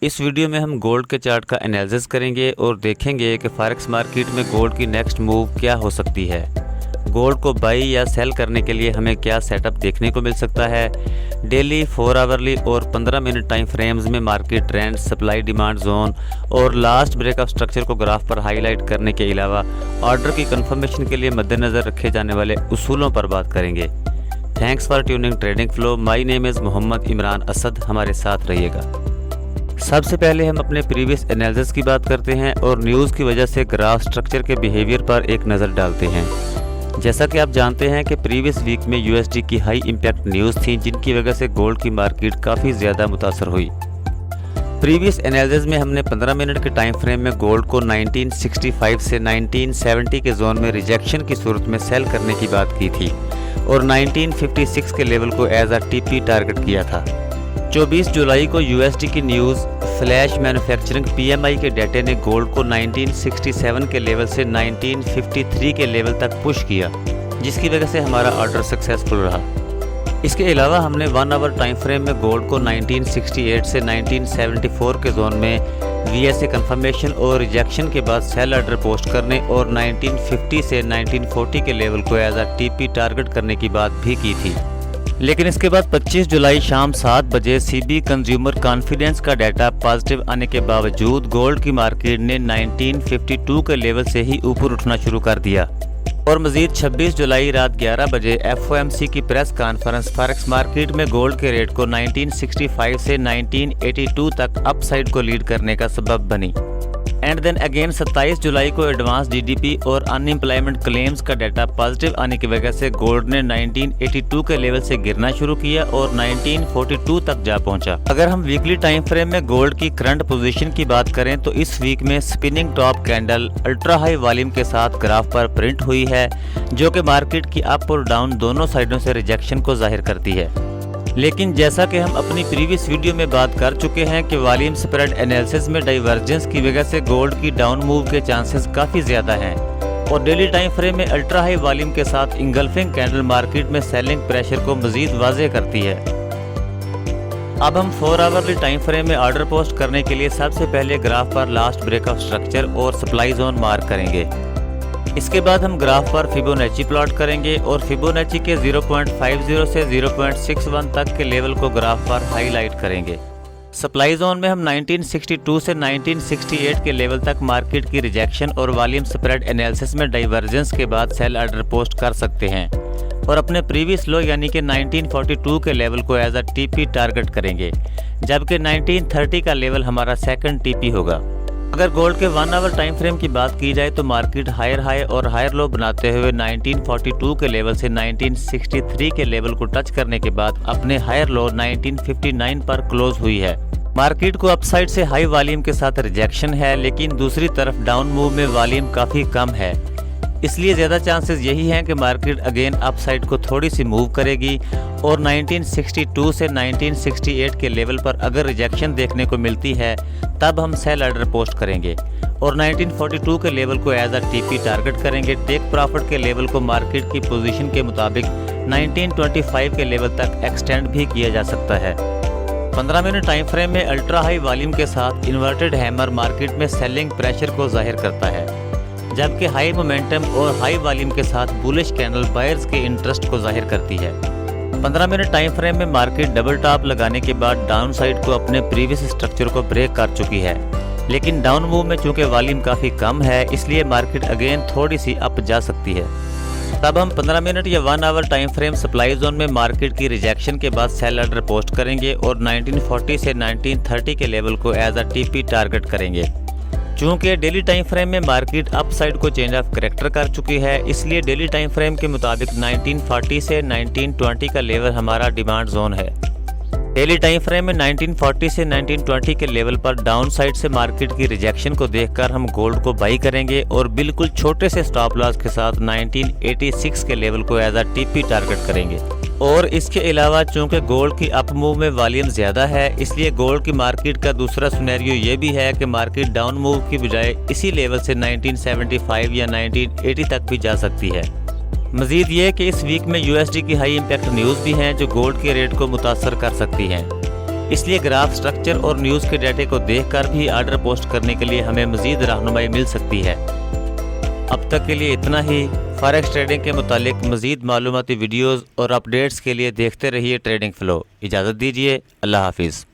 इस वीडियो में हम गोल्ड के चार्ट का एनालिसिस करेंगे और देखेंगे कि फॉरेक्स मार्केट में गोल्ड की नेक्स्ट मूव क्या हो सकती है। गोल्ड को बाई या सेल करने के लिए हमें क्या सेटअप देखने को मिल सकता है। डेली, 4 आवरली और 15 मिनट टाइम फ्रेम्स में market trend, supply demand zone और लास्ट ब्रेकअप स्ट्रक्चर को ग्राफ पर हाईलाइट करने के अलावा ऑर्डर की कंफर्मेशन के लिए मद्देनज़र रखे जाने वाले उसूलों पर बात करेंगे। Thanks for tuning Trading Flow. My name is Mohammad Imran Asad. हमारे साथ रहिएगा। सबसे पहले हम अपने प्रीवियस एनालिसिस की बात करते हैं और न्यूज़ की वजह से ग्राफ स्ट्रक्चर के बिहेवियर पर एक नज़र डालते हैं। जैसा कि आप जानते हैं कि प्रीवियस वीक में यूएसडी की हाई इम्पैक्ट न्यूज़ थी, जिनकी वजह से गोल्ड की मार्केट काफ़ी ज़्यादा मुतासर हुई। प्रीवियस एनालिसिस में हमने 15 मिनट के टाइम फ्रेम में गोल्ड को 1965 से 1970 के जोन में रिजेक्शन की सूरत में सेल करने की बात की थी और 1956 के लेवल को एज अ टीपी टारगेट किया था। 24 जुलाई को यूएसडी की न्यूज़ फ्लैश मैन्युफैक्चरिंग पीएमआई के डेटे ने गोल्ड को 1967 के लेवल से 1953 के लेवल तक पुश किया, जिसकी वजह से हमारा ऑर्डर सक्सेसफुल रहा। इसके अलावा हमने 1 आवर टाइम फ्रेम में गोल्ड को 1968 से 1974 के जोन में वीएसए कंफर्मेशन और रिजेक्शन के बाद सेल ऑर्डर पोस्ट करने और 1950 से 1940 के लेवल को एज अ टीपी टारगेट करने की बात भी की थी। लेकिन इसके बाद 25 जुलाई शाम 7 बजे सीबी कंज्यूमर कॉन्फिडेंस का डाटा पॉजिटिव आने के बावजूद गोल्ड की मार्केट ने 1952 के लेवल से ही ऊपर उठना शुरू कर दिया और मजीद 26 जुलाई रात 11 बजे एफओएमसी की प्रेस कॉन्फ्रेंस फॉरेक्स मार्केट में गोल्ड के रेट को 1965 से 1982 तक अपसाइड को लीड करने का सबब बनी। एंड देन अगेन 27 जुलाई को एडवांस जीडीपी और अनएम्प्लॉयमेंट क्लेम्स का डाटा पॉजिटिव आने की वजह से गोल्ड ने 1982 के लेवल से गिरना शुरू किया और 1942 तक जा पहुंचा। अगर हम वीकली टाइम फ्रेम में गोल्ड की करंट पोजीशन की बात करें तो इस वीक में spinning top candle ultra high volume के साथ ग्राफ पर प्रिंट हुई है, जो कि मार्केट की अप और डाउन दोनों साइडों से रिजेक्शन को जाहिर करती है। लेकिन जैसा कि हम अपनी प्रीवियस वीडियो में बात कर चुके हैं कि वॉल्यूम स्प्रेड एनालिसिस में डाइवर्जेंस की वजह से गोल्ड की डाउन मूव के चांसेस काफ़ी ज़्यादा हैं और डेली टाइम फ्रेम में अल्ट्रा हाई वॉल्यूम के साथ इंगल्फिंग कैंडल मार्केट में सेलिंग प्रेशर को मजीद वाज़े करती है। अब हम 4 आवरली टाइम फ्रेम में ऑर्डर पोस्ट करने के लिए सबसे पहले ग्राफ पर लास्ट ब्रेकअप स्ट्रक्चर और सप्लाई जोन मार्क करेंगे। इसके बाद हम ग्राफ पर फिबोनाची प्लॉट करेंगे और फिबोनाची के 0.50 से 0.61 तक के लेवल को ग्राफ पर हाईलाइट करेंगे। सप्लाई जोन में हम 1962 से 1968 के लेवल तक मार्केट की रिजेक्शन और वॉल्यूम स्प्रेड एनालिसिस में डाइवर्जेंस के बाद सेल ऑर्डर पोस्ट कर सकते हैं और अपने प्रीवियस लो यानी कि 1942 के लेवल को एज अ टीपी टारगेट करेंगे, जबकि 1930 का लेवल हमारा सेकंड टीपी होगा। अगर गोल्ड के 1 आवर टाइम फ्रेम की बात की जाए तो मार्केट हायर हाई और हायर लो बनाते हुए 1942 के लेवल से 1963 के लेवल को टच करने के बाद अपने हायर लो 1959 पर क्लोज हुई है। मार्केट को अपसाइड से हाई वॉल्यूम के साथ रिजेक्शन है, लेकिन दूसरी तरफ डाउन मूव में वॉल्यूम काफ़ी कम है, इसलिए ज़्यादा चांसेस यही हैं कि मार्केट अगेन अपसाइड को थोड़ी सी मूव करेगी और 1962 से 1968 के लेवल पर अगर रिजेक्शन देखने को मिलती है तब हम सेल ऑर्डर पोस्ट करेंगे और 1942 के लेवल को एज अ टीपी टारगेट करेंगे। टेक प्रॉफिट के लेवल को मार्केट की पोजीशन के मुताबिक 1925 के लेवल तक एक्सटेंड भी किया जा सकता है। 15 मिनट टाइम फ्रेम में अल्ट्रा हाई वॉल्यूम के साथ इन्वर्टेड हैमर मार्केट में सेलिंग प्रेशर को जाहिर करता है, जबकि हाई मोमेंटम और हाई वॉल्यूम के साथ बुलिश कैंडल बायर्स के इंटरेस्ट को जाहिर करती है। 15 मिनट टाइम फ्रेम में मार्केट डबल टॉप लगाने के बाद डाउन साइड को अपने प्रीवियस स्ट्रक्चर को ब्रेक कर चुकी है, लेकिन डाउन मूव में चूंकि वॉल्यूम काफ़ी कम है इसलिए मार्केट अगेन थोड़ी सी अप जा सकती है। तब हम 15 मिनट या 1 hour time frame supply zone में मार्केट की रिजेक्शन के बाद सेल ऑर्डर पोस्ट करेंगे और 1940 से 1930 के लेवल को एज अ टीपी टारगेट करेंगे। चूँकि डेली टाइम फ्रेम में मार्केट अपसाइड को चेंज ऑफ करैक्टर कर चुकी है, इसलिए डेली टाइम फ्रेम के मुताबिक 1940 से 1920 का लेवल हमारा डिमांड जोन है। डेली टाइम फ्रेम में 1940 से 1920 के लेवल पर डाउन साइड से मार्केट की रिजेक्शन को देखकर हम गोल्ड को बाई करेंगे और बिल्कुल छोटे से स्टॉप लॉस के साथ 1986 के लेवल को एज अ टीपी टारगेट करेंगे। और इसके अलावा चूंकि गोल्ड की अप मूव में वॉल्यूम ज़्यादा है, इसलिए गोल्ड की मार्केट का दूसरा सिनेरियो ये भी है कि मार्केट डाउन मूव की बजाय इसी लेवल से 1975 या 1980 तक भी जा सकती है। मजीद ये कि इस वीक में यूएसडी की हाई इम्पैक्ट न्यूज़ भी हैं जो गोल्ड के रेट को मुतासर कर सकती हैं। इसलिए ग्राफ स्ट्रक्चर और न्यूज़ के डाटे को देखकर भी आर्डर पोस्ट करने के लिए हमें मज़ीद रहनुमाई मिल सकती है। अब तक के लिए इतना ही। फॉरेक्स ट्रेडिंग के मुतालिक मज़ीद मालूमाती वीडियोज़ और अपडेट्स के लिए देखते रहिए ट्रेडिंग फ्लो। इजाज़त दीजिए, अल्लाह हाफिज़।